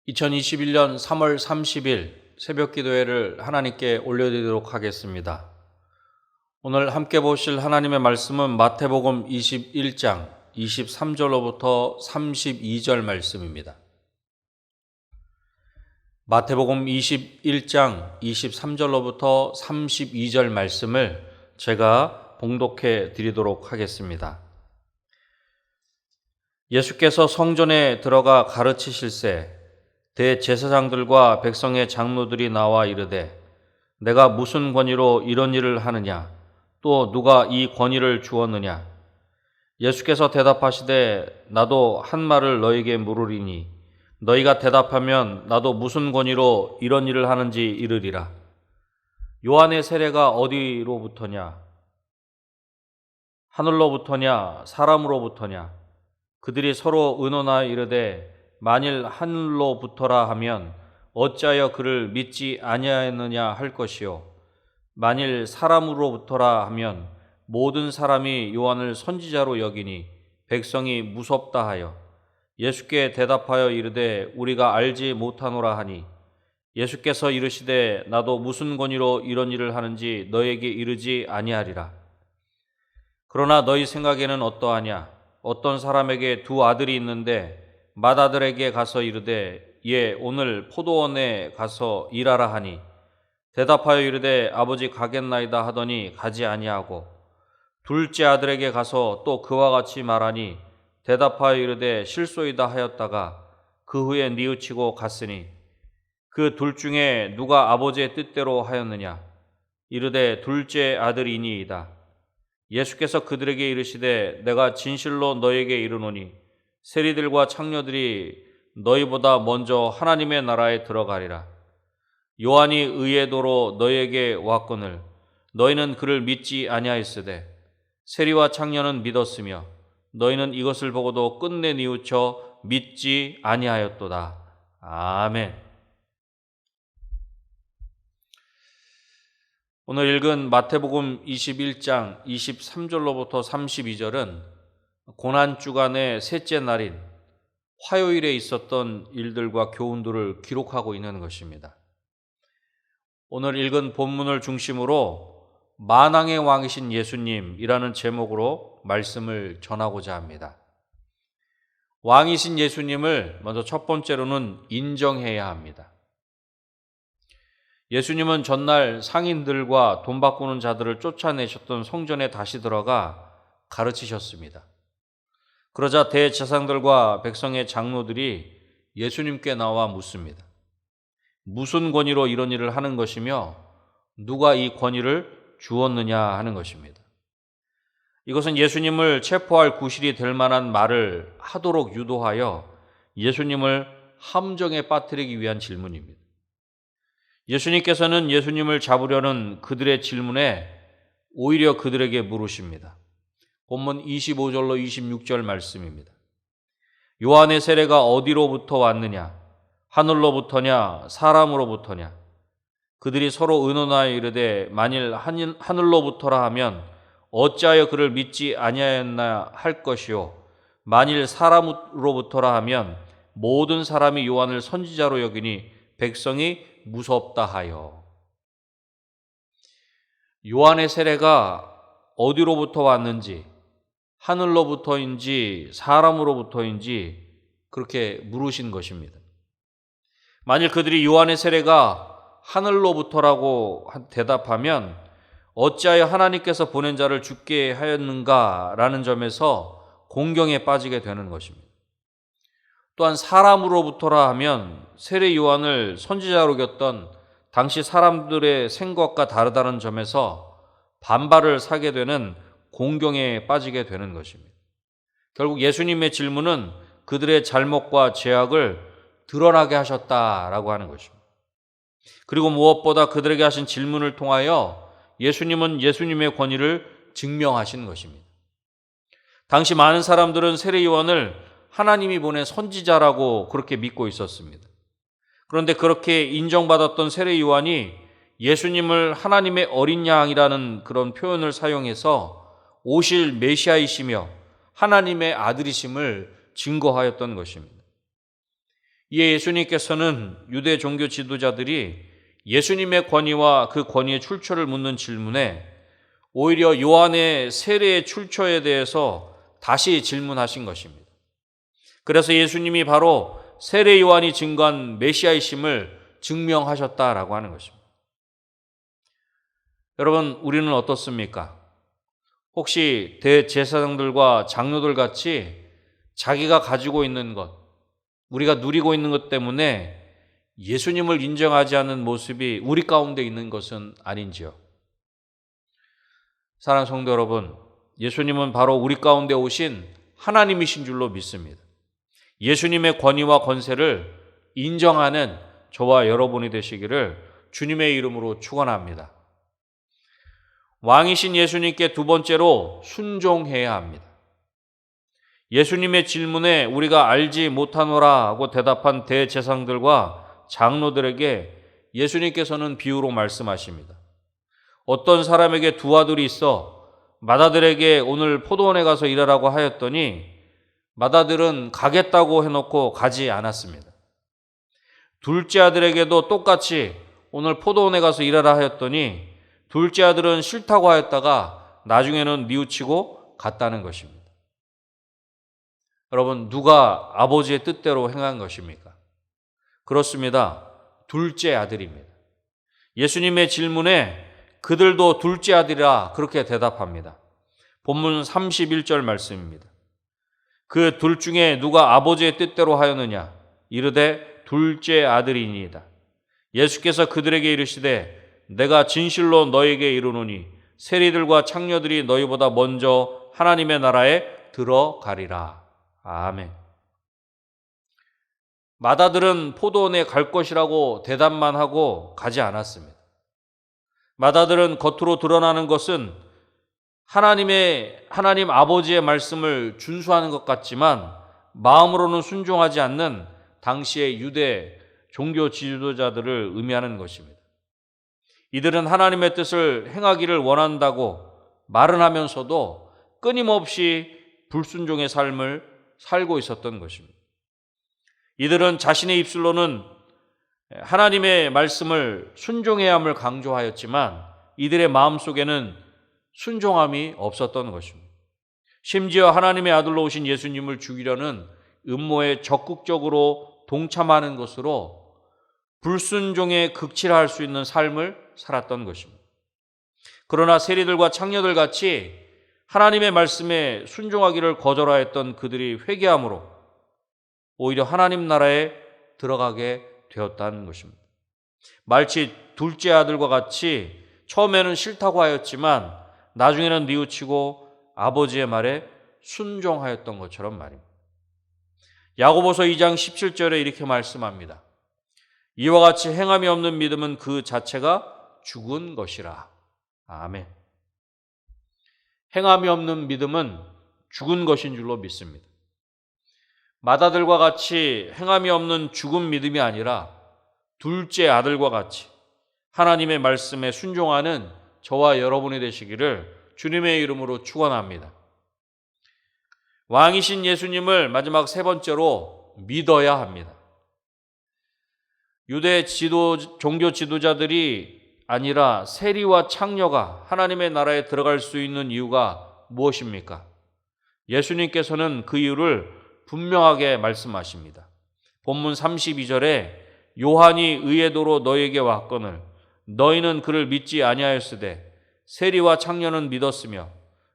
2021년 3월 30일 새벽 기도회를 하나님께 올려드리도록 하겠습니다. 오늘 함께 보실 하나님의 말씀은 마태복음 21장 23절로부터 32절 말씀입니다. 마태복음 21장 23절로부터 32절 말씀을 제가 봉독해 드리도록 하겠습니다. 예수께서 성전에 들어가 가르치실새 대제사장들과 백성의 장로들이 나와 이르되 내가 무슨 권위로 이런 일을 하느냐 또 누가 이 권위를 주었느냐. 예수께서 대답하시되 나도 한 말을 너에게 물으리니 너희가 대답하면 나도 무슨 권위로 이런 일을 하는지 이르리라. 요한의 세례가 어디로부터냐? 하늘로부터냐 사람으로부터냐? 그들이 서로 의논하여 이르되 만일 하늘로부터라 하면 어찌하여 그를 믿지 아니하였느냐 할 것이요 만일 사람으로부터라 하면 모든 사람이 요한을 선지자로 여기니 백성이 무섭다 하여 예수께 대답하여 이르되 우리가 알지 못하노라 하니 예수께서 이르시되 나도 무슨 권위로 이런 일을 하는지 너에게 이르지 아니하리라. 그러나 너희 생각에는 어떠하냐? 어떤 사람에게 두 아들이 있는데 맏아들에게 가서 이르되 예 오늘 포도원에 가서 일하라 하니 대답하여 이르되 아버지 가겠나이다 하더니 가지 아니하고 둘째 아들에게 가서 또 그와 같이 말하니 대답하여 이르되 실소이다 하였다가 그 후에 뉘우치고 갔으니 그 둘 중에 누가 아버지의 뜻대로 하였느냐. 이르되 둘째 아들이니이다. 예수께서 그들에게 이르시되 내가 진실로 너에게 이르노니 세리들과 창녀들이 너희보다 먼저 하나님의 나라에 들어가리라. 요한이 의의 도로 너희에게 왔거늘 너희는 그를 믿지 아니하였으되 세리와 창녀는 믿었으며 너희는 이것을 보고도 끝내 뉘우쳐 믿지 아니하였도다. 아멘. 오늘 읽은 마태복음 21장 23절로부터 32절은 고난주간의 셋째 날인 화요일에 있었던 일들과 교훈들을 기록하고 있는 것입니다. 오늘 읽은 본문을 중심으로 만왕의 왕이신 예수님이라는 제목으로 말씀을 전하고자 합니다. 왕이신 예수님을 먼저 첫 번째로는 인정해야 합니다. 예수님은 전날 상인들과 돈 바꾸는 자들을 쫓아내셨던 성전에 다시 들어가 가르치셨습니다. 그러자 대제사장들과 백성의 장로들이 예수님께 나와 묻습니다. 무슨 권위로 이런 일을 하는 것이며 누가 이 권위를 주었느냐 하는 것입니다. 이것은 예수님을 체포할 구실이 될 만한 말을 하도록 유도하여 예수님을 함정에 빠뜨리기 위한 질문입니다. 예수님께서는 예수님을 잡으려는 그들의 질문에 오히려 그들에게 물으십니다. 본문 25절로 26절 말씀입니다. 요한의 세례가 어디로부터 왔느냐? 하늘로부터냐? 사람으로부터냐? 그들이 서로 의논하여 이르되 만일 하늘로부터라 하면 어찌하여 그를 믿지 아니하였나 할 것이요 만일 사람으로부터라 하면 모든 사람이 요한을 선지자로 여기니 백성이 무섭다 하여. 요한의 세례가 어디로부터 왔는지 하늘로부터인지 사람으로부터인지 그렇게 물으신 것입니다. 만일 그들이 요한의 세례가 하늘로부터라고 대답하면 어찌하여 하나님께서 보낸 자를 죽게 하였는가라는 점에서 공경에 빠지게 되는 것입니다. 또한 사람으로부터라 하면 세례 요한을 선지자로 여겼던 당시 사람들의 생각과 다르다는 점에서 반발을 사게 되는 공경에 빠지게 되는 것입니다. 결국 예수님의 질문은 그들의 잘못과 죄악을 드러나게 하셨다라고 하는 것입니다. 그리고 무엇보다 그들에게 하신 질문을 통하여 예수님은 예수님의 권위를 증명하신 것입니다. 당시 많은 사람들은 세례 요한을 하나님이 보낸 선지자라고 그렇게 믿고 있었습니다. 그런데 그렇게 인정받았던 세례 요한이 예수님을 하나님의 어린 양이라는 그런 표현을 사용해서 오실 메시아이시며 하나님의 아들이심을 증거하였던 것입니다. 이에 예수님께서는 유대 종교 지도자들이 예수님의 권위와 그 권위의 출처를 묻는 질문에 오히려 요한의 세례의 출처에 대해서 다시 질문하신 것입니다. 그래서 예수님이 바로 세례 요한이 증거한 메시아이심을 증명하셨다라고 하는 것입니다. 여러분, 우리는 어떻습니까? 혹시 대제사장들과 장로들 같이 자기가 가지고 있는 것, 우리가 누리고 있는 것 때문에 예수님을 인정하지 않는 모습이 우리 가운데 있는 것은 아닌지요? 사랑하는 성도 여러분, 예수님은 바로 우리 가운데 오신 하나님이신 줄로 믿습니다. 예수님의 권위와 권세를 인정하는 저와 여러분이 되시기를 주님의 이름으로 축원합니다. 왕이신 예수님께 두 번째로 순종해야 합니다. 예수님의 질문에 우리가 알지 못하노라 하고 대답한 대제사장들과 장로들에게 예수님께서는 비유로 말씀하십니다. 어떤 사람에게 두 아들이 있어 맏아들에게 오늘 포도원에 가서 일하라고 하였더니 맏아들은 가겠다고 해놓고 가지 않았습니다. 둘째 아들에게도 똑같이 오늘 포도원에 가서 일하라 하였더니 둘째 아들은 싫다고 하였다가 나중에는 뉘우치고 갔다는 것입니다. 여러분, 누가 아버지의 뜻대로 행한 것입니까? 그렇습니다. 둘째 아들입니다. 예수님의 질문에 그들도 둘째 아들이라 그렇게 대답합니다. 본문 31절 말씀입니다. 그 둘 중에 누가 아버지의 뜻대로 하였느냐? 이르되 둘째 아들이니이다. 예수께서 그들에게 이르시되 내가 진실로 너에게 이르노니 세리들과 창녀들이 너희보다 먼저 하나님의 나라에 들어가리라. 아멘. 맏아들은 포도원에 갈 것이라고 대답만 하고 가지 않았습니다. 맏아들은 겉으로 드러나는 것은 하나님 아버지의 말씀을 준수하는 것 같지만 마음으로는 순종하지 않는 당시의 유대 종교 지도자들을 의미하는 것입니다. 이들은 하나님의 뜻을 행하기를 원한다고 말은 하면서도 끊임없이 불순종의 삶을 살고 있었던 것입니다. 이들은 자신의 입술로는 하나님의 말씀을 순종해야 함을 강조하였지만 이들의 마음속에는 순종함이 없었던 것입니다. 심지어 하나님의 아들로 오신 예수님을 죽이려는 음모에 적극적으로 동참하는 것으로 불순종에 극치할 수 있는 삶을 살았던 것입니다. 그러나 세리들과 창녀들 같이 하나님의 말씀에 순종하기를 거절하였던 그들이 회개함으로 오히려 하나님 나라에 들어가게 되었다는 것입니다. 마치 둘째 아들과 같이 처음에는 싫다고 하였지만 나중에는 뉘우치고 아버지의 말에 순종하였던 것처럼 말입니다. 야고보서 2장 17절에 이렇게 말씀합니다. 이와 같이 행함이 없는 믿음은 그 자체가 죽은 것이라. 아멘. 행함이 없는 믿음은 죽은 것인 줄로 믿습니다. 맏아들과 같이 행함이 없는 죽은 믿음이 아니라 둘째 아들과 같이 하나님의 말씀에 순종하는 저와 여러분이 되시기를 주님의 이름으로 축원합니다. 왕이신 예수님을 마지막 세 번째로 믿어야 합니다. 유대 종교 지도자들이 아니라 세리와 창녀가 하나님의 나라에 들어갈 수 있는 이유가 무엇입니까? 예수님께서는 그 이유를 분명하게 말씀하십니다. 본문 32절에 요한이 의의 도로 너희에게 왔거늘 너희는 그를 믿지 아니하였으되 세리와 창녀는 믿었으며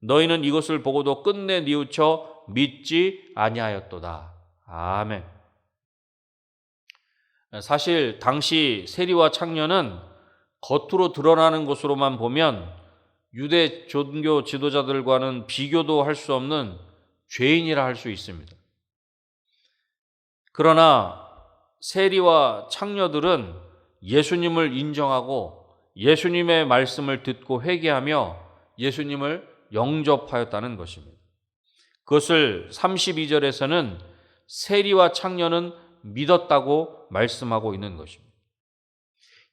너희는 이것을 보고도 끝내 뉘우쳐 믿지 아니하였도다. 아멘. 사실 당시 세리와 창녀는 겉으로 드러나는 것으로만 보면 유대 종교 지도자들과는 비교도 할 수 없는 죄인이라 할 수 있습니다. 그러나 세리와 창녀들은 예수님을 인정하고 예수님의 말씀을 듣고 회개하며 예수님을 영접하였다는 것입니다. 그것을 32절에서는 세리와 창녀는 믿었다고 말씀하고 있는 것입니다.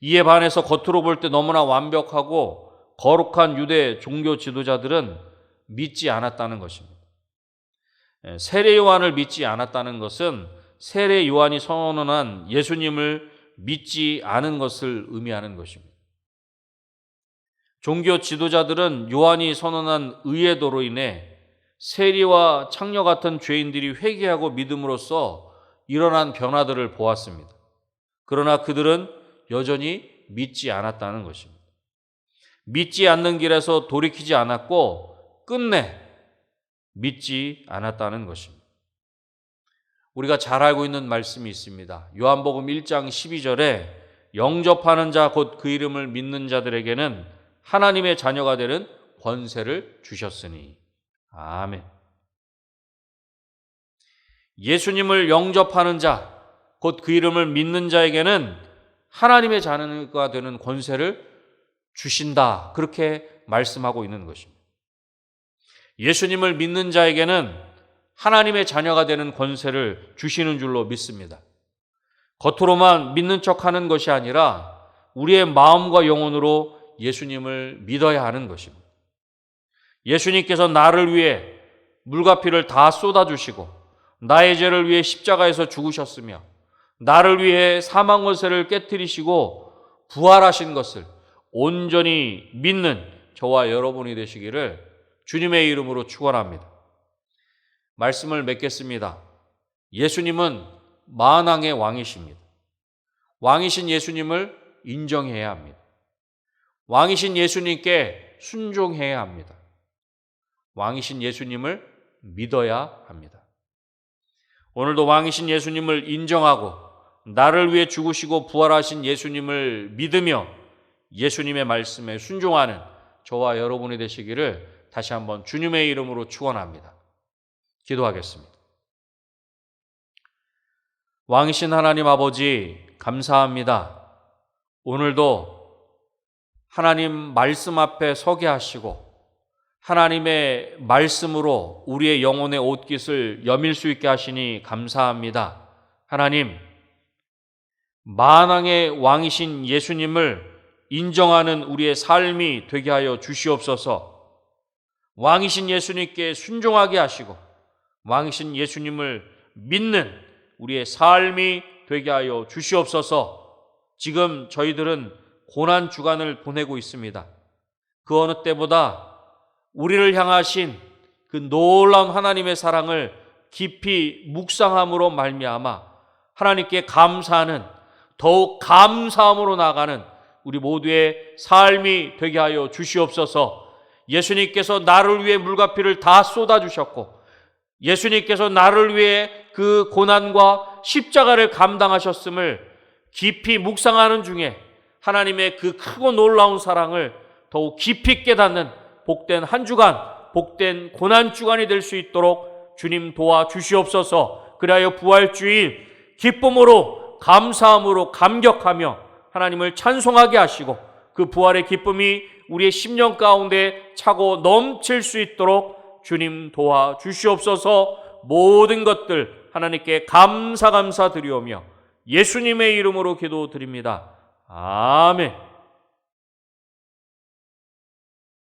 이에 반해서 겉으로 볼 때 너무나 완벽하고 거룩한 유대 종교 지도자들은 믿지 않았다는 것입니다. 세례 요한을 믿지 않았다는 것은 세례 요한이 선언한 예수님을 믿지 않은 것을 의미하는 것입니다. 종교 지도자들은 요한이 선언한 의의 도로 인해 세리와 창녀 같은 죄인들이 회개하고 믿음으로써 일어난 변화들을 보았습니다. 그러나 그들은 여전히 믿지 않았다는 것입니다. 믿지 않는 길에서 돌이키지 않았고 끝내 믿지 않았다는 것입니다. 우리가 잘 알고 있는 말씀이 있습니다. 요한복음 1장 12절에 영접하는 자 곧 그 이름을 믿는 자들에게는 하나님의 자녀가 되는 권세를 주셨으니. 아멘. 예수님을 영접하는 자 곧 그 이름을 믿는 자에게는 하나님의 자녀가 되는 권세를 주신다. 그렇게 말씀하고 있는 것입니다. 예수님을 믿는 자에게는 하나님의 자녀가 되는 권세를 주시는 줄로 믿습니다. 겉으로만 믿는 척하는 것이 아니라 우리의 마음과 영혼으로 예수님을 믿어야 하는 것입니다. 예수님께서 나를 위해 물과 피를 다 쏟아주시고 나의 죄를 위해 십자가에서 죽으셨으며 나를 위해 사망 권세를 깨뜨리시고 부활하신 것을 온전히 믿는 저와 여러분이 되시기를 주님의 이름으로 축원합니다. 말씀을 맺겠습니다. 예수님은 만왕의 왕이십니다. 왕이신 예수님을 인정해야 합니다. 왕이신 예수님께 순종해야 합니다. 왕이신 예수님을 믿어야 합니다. 오늘도 왕이신 예수님을 인정하고 나를 위해 죽으시고 부활하신 예수님을 믿으며 예수님의 말씀에 순종하는 저와 여러분이 되시기를 다시 한번 주님의 이름으로 축원합니다. 기도하겠습니다. 왕이신 하나님 아버지 감사합니다. 오늘도 하나님 말씀 앞에 서게 하시고 하나님의 말씀으로 우리의 영혼의 옷깃을 여밀 수 있게 하시니 감사합니다. 하나님, 만왕의 왕이신 예수님을 인정하는 우리의 삶이 되게 하여 주시옵소서. 왕이신 예수님께 순종하게 하시고 왕이신 예수님을 믿는 우리의 삶이 되게 하여 주시옵소서. 지금 저희들은 고난 주간을 보내고 있습니다. 그 어느 때보다 우리를 향하신 그 놀라운 하나님의 사랑을 깊이 묵상함으로 말미암아 하나님께 감사하는, 더욱 감사함으로 나아가는 우리 모두의 삶이 되게 하여 주시옵소서. 예수님께서 나를 위해 물과 피를 다 쏟아주셨고 예수님께서 나를 위해 그 고난과 십자가를 감당하셨음을 깊이 묵상하는 중에 하나님의 그 크고 놀라운 사랑을 더욱 깊이 깨닫는 복된 한 주간, 복된 고난 주간이 될 수 있도록 주님 도와주시옵소서. 그리하여 부활주일 기쁨으로, 감사함으로, 감격하며 하나님을 찬송하게 하시고 그 부활의 기쁨이 우리의 심령 가운데 차고 넘칠 수 있도록 주님 도와주시옵소서. 모든 것들 하나님께 감사드리오며 예수님의 이름으로 기도드립니다. 아멘.